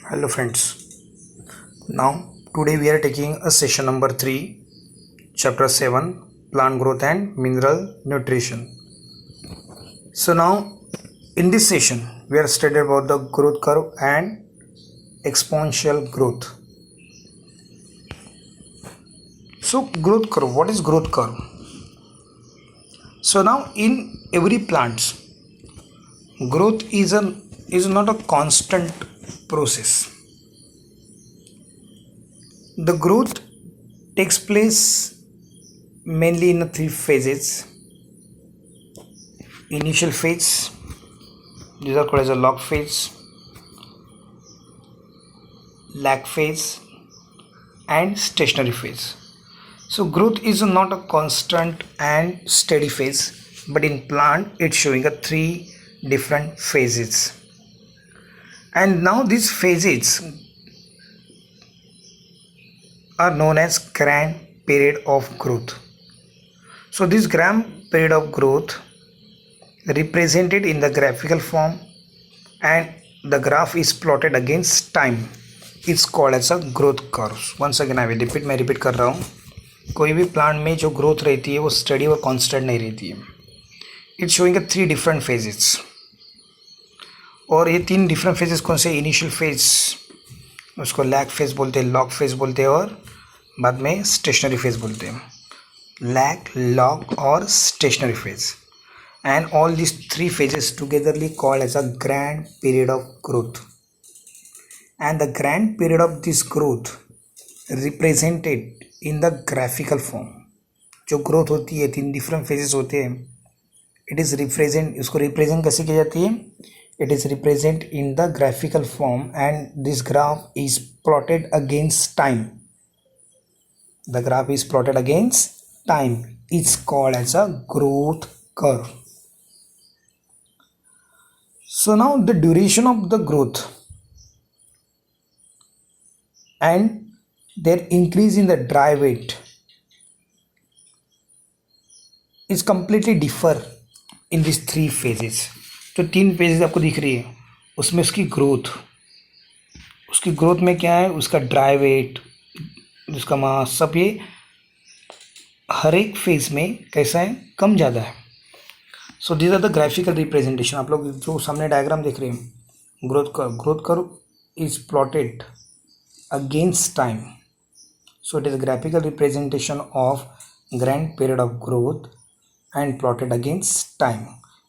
Hello friends. Now today we are taking a session number 3, chapter 7, plant growth and mineral nutrition. So now in this session we are studying about the growth curve and exponential growth. So growth curve, what is growth curve? So now in every plant, growth is not a constant process. The growth takes place mainly in the 3 phases. Initial phase, these are called as a log phase, lag phase and stationary phase. So growth is not a constant and steady phase, but in plant it's showing a 3 different phases. And now these phases are known as grand period of growth. So this grand period of growth represented in the graphical form, and the graph is plotted against time. It's called as a growth curve. Once again I will repeat कर रहा हूँ. कोई भी plant में जो growth रहती है वो स्टडी और कांस्टेंट नहीं रहती है. इट्स शोइंग 3 डिफरेंट फेजेस, और ये 3 डिफरेंट फेजेस कौन से? इनिशियल फेज, उसको लैग फेज बोलते हैं, लॉग फेज बोलते हैं, और बाद में स्टेशनरी फेज बोलते हैं. लैग, लॉग और stationary phase, and all these 3 phases togetherly called as a grand period of growth. And the grand period of this growth represented in the graphical form. जो growth होती है 3 different phases होते हैं, it is represent, उसको represent कैसे की जाती है? It is represent in the graphical form, and this graph is plotted against time. The graph is plotted against time. It's called as a growth curve. So now the duration of the growth and their increase in the dry weight is completely differ in these 3 phases. तो 3 phases आपको दिख रही है, उसमें उसकी growth में क्या है? उसका ड्राई वेट, उसका मास, सब ये हर एक फेज में कैसा है? कम ज़्यादा है. So these are the graphical representation. आप लोग जो सामने डायग्राम देख रहे हैं, growth curve is plotted against time. So it is graphical representation of grand period of growth and plotted against time.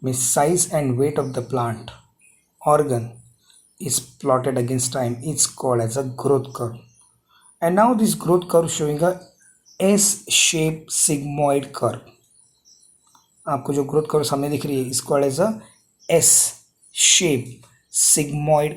Means size and weight of the plant organ is plotted against time. It's called as a growth curve. And now this growth curve showing a S-shaped sigmoid curve. आपको जो growth curve सामने दिख रही है is called as a S shape sigmoid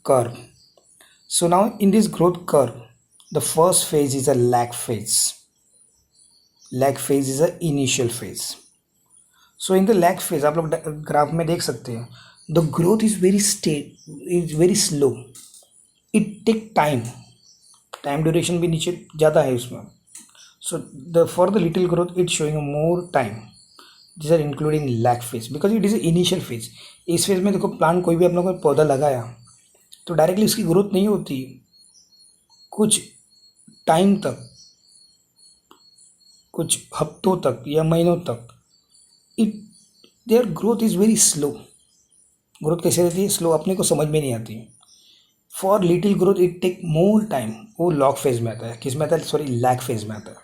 curve. So now in this growth curve, the first phase is a lag phase. Lag phase is a initial phase. So in the lag phase आप लोग graph में देख सकते हैं, the growth is very slow. It take time duration भी नीचे ज़्यादा है उसमें. So for the little growth it's showing more time. These are including lag phase because it is an initial phase. इस फेज में देखो, प्लांट कोई भी आप लोगों ने पौधा लगाया तो डायरेक्टली उसकी ग्रोथ नहीं होती. कुछ टाइम तक, कुछ हफ्तों तक या महीनों तक their growth is very slow. Growth कैसे रहती है? स्लो. अपने को समझ में नहीं आती. For little growth it take more time. वो लॉग फेज में आता है. किस में आता है? सॉरी, लैग फेज में आता है.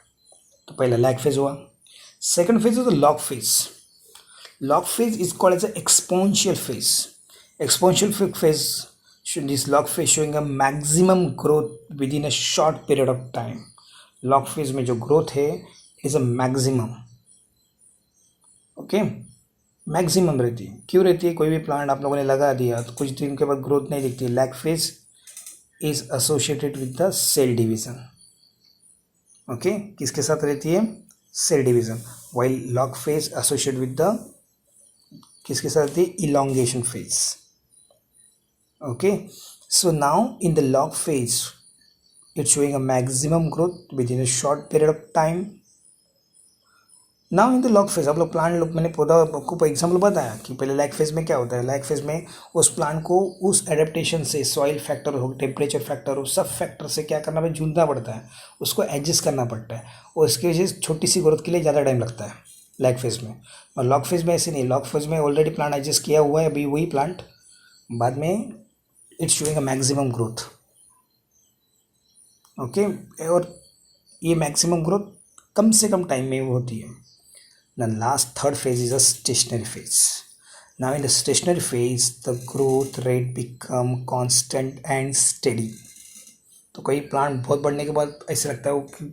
तो पहला लैग फेज हुआ. Second phase is the log phase. Log phase is called as an exponential phase. Exponential phase, this log phase showing a maximum growth within a short period of time. Log phase में जो growth है is a maximum. Okay, maximum रहती है. क्यों रहती है? कोई भी प्लांट आप लोगों ने लगा दिया तो कुछ दिन के बाद ग्रोथ नहीं दिखती. Lag phase is associated with the cell division. Okay, किसके साथ रहती है? Cell division. While log phase associated with the किसके साथ थी? Elongation phase. Okay, so now in the log phase it's showing a maximum growth within a short period of time. Now in the log phase आप लोग plant लोग मैंने पौधा आपको example बताया कि पहले लैग फेज में क्या होता है, लैग फेज में उस प्लांट को उस एडेप्टेशन से सॉइल फैक्टर हो, टेम्परेचर फैक्टर हो, सब फैक्टर से क्या करना पड़ता है, जूझना पड़ता है, उसको एडजस्ट करना पड़ता है और इसकी वजह से छोटी सी ग्रोथ के लिए ज़्यादा टाइम लगता है लैग फेज में। और लॉग फेज में ऐसे नहीं, लॉग फेज में ऑलरेडी प्लांट एडजस्ट किया हुआ है, अभी वही प्लांट बाद में it's showing a maximum growth. Okay, और ये मैक्सिमम ग्रोथ कम से कम टाइम में होती है। The last third phase is a stationary phase. Now in the stationary phase, the growth rate become constant and steady. तो कई प्लांट बहुत बढ़ने के बाद ऐसे लगता है वो कि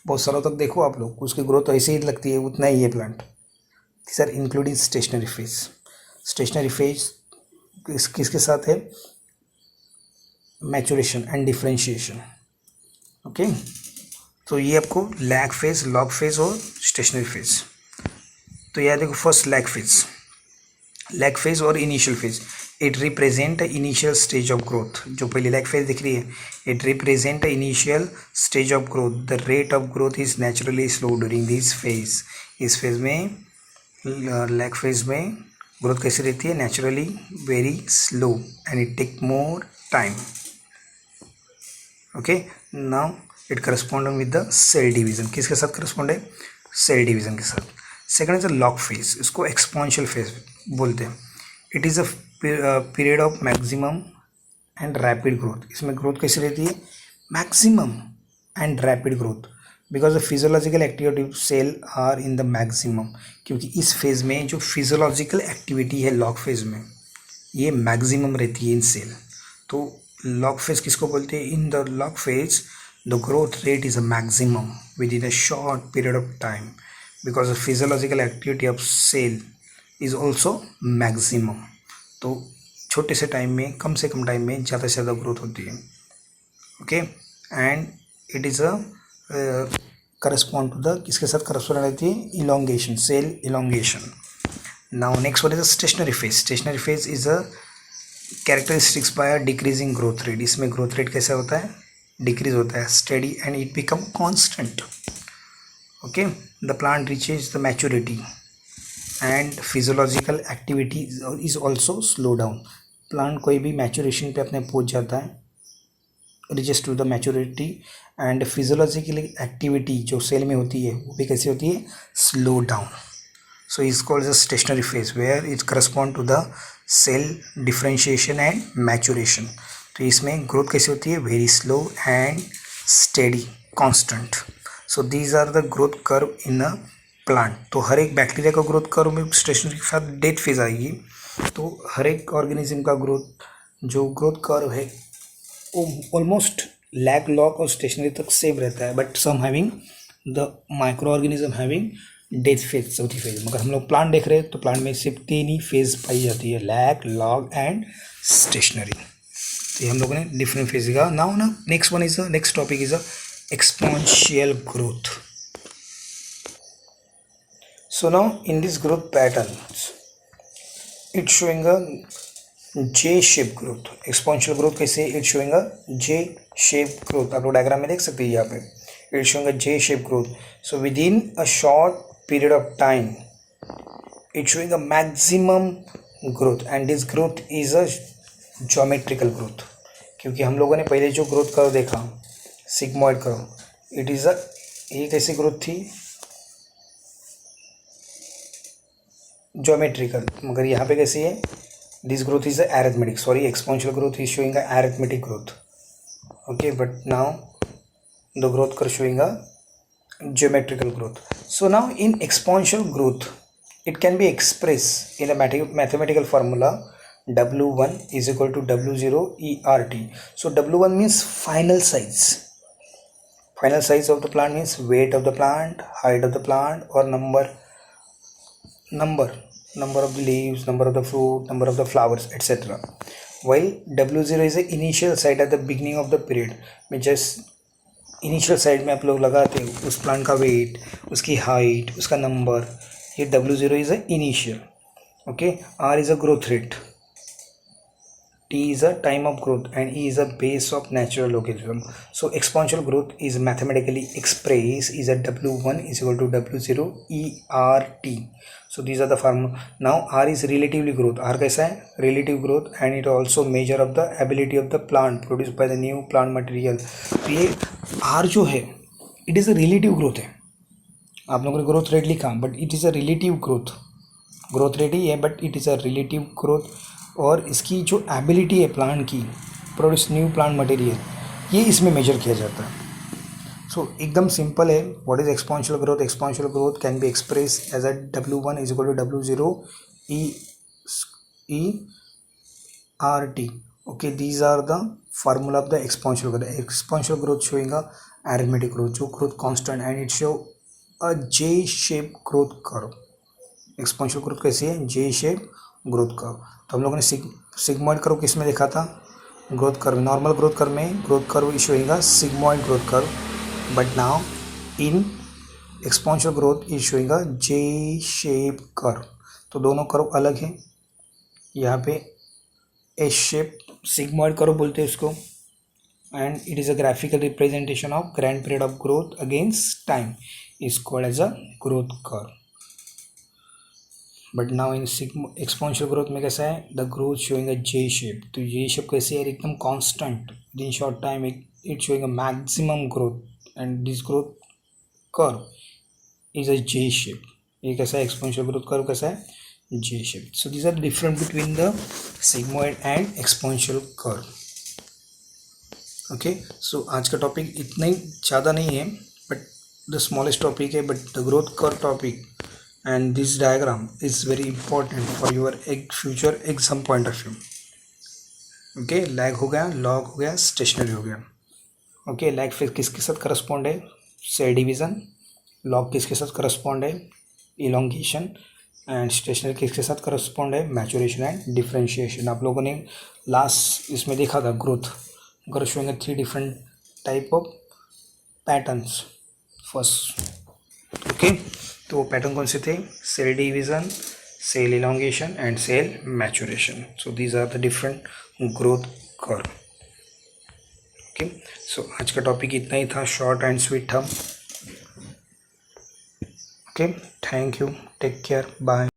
बहुत सालों तक देखो आप लोग उसकी ग्रोथ तो ऐसे ही लगती है, उतना ही है plant. Sir including stationery phase. Stationary phase किसके साथ है, मैचुरेशन एंड डिफ्रेंशिएशन। ओके, तो ये आपको लैग फेज, लॉग फेज और स्टेशनरी फेज। तो यह देखो फर्स्ट लैग फेज और initial phase, it represent initial stage of growth. जो पहले लैग फेज दिख रही है, it represent initial stage of growth. The rate of growth is naturally slow during this phase. इस फेज में, लैग फेज में growth कैसी रहती है, naturally very slow and it take more time. Okay, now it correspond with the cell division. किसके साथ correspond है, cell division के साथ। Second is a log phase, इसको एक्सपोनेंशियल फेज बोलते हैं। It is a period of maximum and rapid growth. इसमें growth कैसी रहती है, maximum and rapid growth, because the physiological activity of cell are in the maximum. क्योंकि इस phase में जो फिजियोलॉजिकल एक्टिविटी है लॉग फेज में, ये मैक्सिमम रहती है इन सेल। तो लॉग फेज किसको बोलते हैं, इन the log phase the growth rate is a maximum with in a short period of time, because the physiological activity of cell is also maximum। तो छोटे से टाइम में, कम से कम टाइम में ज़्यादा से ज़्यादा ग्रोथ होती है। Okay, and it is a correspond to the, किसके साथ करस्पॉन्ड रहती है, elongation, cell elongation. Now next one is a stationary phase. Stationary phase is a characteristics by a decreasing growth rate. इसमें ग्रोथ रेट कैसा होता है, decrease होता है, steady and it become constant. okay, the plant reaches the maturity and physiological activity is also slow down। plant कोई भी maturation पे अपने पहुंच जाता है, reaches to the maturity and physiological activity जो सेल में होती है वो भी कैसी होती है, slow down। so is called the stationary phase where it correspond to the cell differentiation and maturation। तो इसमें growth कैसी होती है, very slow and steady, constant। So these are the growth curve in a plant. तो हर एक bacteria का growth curve में स्टेशनरी के साथ डेथ फेज आएगी। तो हर एक ऑर्गेनिज्म का जो ग्रोथ कर्व है वो ऑलमोस्ट लैग, लॉग और स्टेशनरी तक सेम रहता है, but some having the microorganism having death phase, चौथी फेज। मगर हम लोग प्लांट देख रहे हैं तो प्लांट में सिर्फ 3 ही फेज पाई जाती है, लैग, लॉग एंड स्टेशनरी। तो ये हम लोगों ने डिफरेंट फेज का। नाउ ना next one is next topic is exponential growth। so now in this growth patterns it's showing a J-shaped growth। exponential growth कैसे, it's showing a J-shaped growth। आप लोग डायग्राम में देख सकते हैं यहाँ पे, it's showing a J-shaped growth। so within a short period of time it's showing a maximum growth and this growth is a geometrical growth। क्योंकि हम लोगों ने पहले जो ग्रोथ कर्व देखा सिग्मॉइड कर्व, इट इज़ अ, ये कैसी ग्रोथ थी, ज्योमेट्रिकल। मगर यहाँ पे कैसी है, this growth is a arithmetic, sorry exponential growth is showing a arithmetic growth. Okay, but now the growth curve showing a geometrical growth. So now in exponential growth it can be express in a mathematical formula W1 is equal to W0 ERT। so W1 means final size। final size of the plant means weight of the plant, height of the plant or number of the leaves, number of the fruit, number of the flowers, etc। while W0 is the initial size at the beginning of the period। में just initial size में आप लोग लगाते हो उस plant का weight, उसकी height, उसका number, ये W0 is a initial। okay, R is a growth rate। T is a time of growth and E is a base of natural logarithm. So exponential growth is mathematically expressed is a W1 is equal to W0 ERT. So these are the formula. Now R is relatively growth. R कैसा है? Relative growth and it also measure of the ability of the plant produced by the new plant material. तो ये R जो है it is a relative growth है. आप लोगों ने ग्रोथ रेट लिखा but it is a relative growth rate ही है but it is a relative growth. और इसकी जो एबिलिटी है प्लांट की प्रोड्यूस न्यू प्लांट मटेरियल ये इसमें मेजर किया जाता है. सो एकदम सिंपल है. What is exponential growth? Exponential growth can be express as a W1 is equal to W0 ERT. Okay, these are the formula of the exponential growth. Exponential growth showing a arithmetic growth जो growth constant and it show a J shape growth curve. Exponential growth कैसी है? J shape growth curve. तो हम लोगों ने sigmoid curve किस में देखा था? Growth curve, normal growth curve में ग्रोथ कर्व इशू होगा sigmoid growth curve. But now in exponential growth issue होगा J शेप कर्व. तो दोनों कर्व अलग हैं. यहाँ पे एस शेप सिग्मॉइड कर्व बोलते हैं इसको and it is a graphical representation of grand period of growth against time is called as a growth curve. But now in exponential growth में कैसा है? The growth showing a J shape. तो J shape कैसे है? एकदम constant within short time it showing a maximum growth and this growth curve is a J shape. ये कैसा है? exponential growth curve कैसा है? J shape. So these are the difference between the sigmoid and exponential curve. Okay, so आज का topic इतना ही ज़्यादा नहीं है बट द स्मॉलेस्ट टॉपिक है but the growth curve topic and this diagram is very important for your future exam point of view. Okay, lag हो गया, लॉग हो गया, स्टेशनरी हो गया. ओके, लैग फिर किसके साथ करस्पॉन्ड है? Cell division. लॉग किसके साथ करस्पॉन्ड है? इलोंगेशन. एंड स्टेशनरी किसके साथ करस्पॉन्ड है? Maturation and differentiation. आप लोगों ने लास्ट इसमें देखा था growth showing 3 different type of patterns first. Okay, तो वो पैटर्न कौन से थे? Cell division, cell elongation and cell maturation. So these are the different growth curve. Okay, so आज का टॉपिक इतना ही था, शॉर्ट एंड स्वीट था. Okay, thank you, take care, bye.